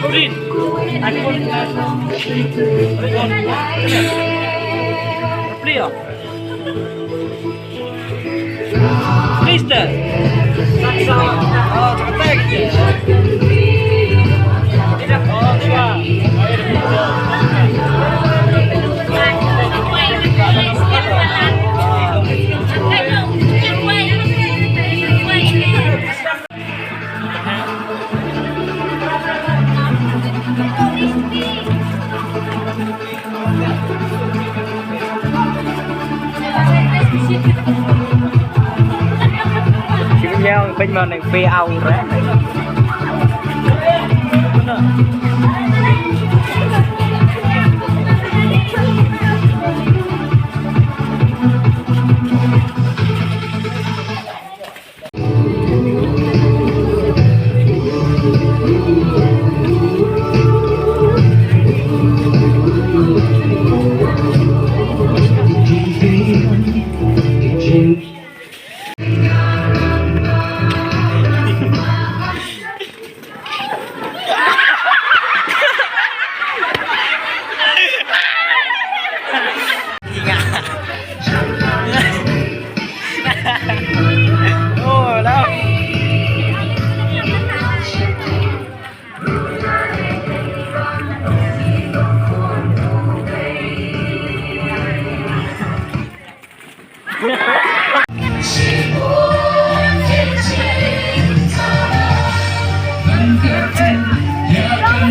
Green. Phyllaw. Mister. Oh, cetek. Tidak. Oh, dua. Nhau bên mà này phê ao rẽ này.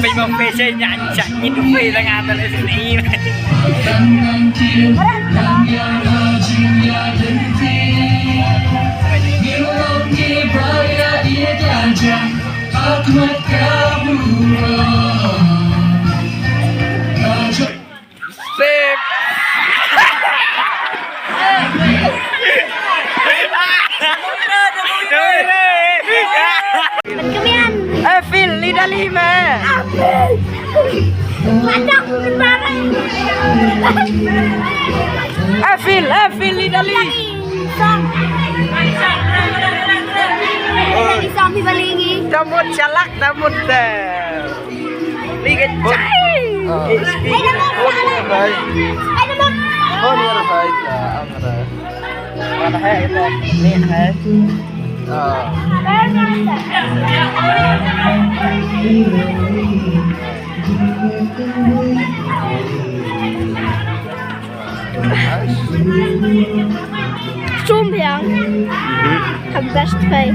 Mình một PC nhảy chạy nhìn đúng phê ra ngàn tận lên ý này. Sip. Phil, lidali mah. Phil, lidali. Isang balingi. Damot salak, damot deh. Lihat cai. Oh, ni ada baik. Mana hai itu? Ni hai. Zoom yang, het best twee.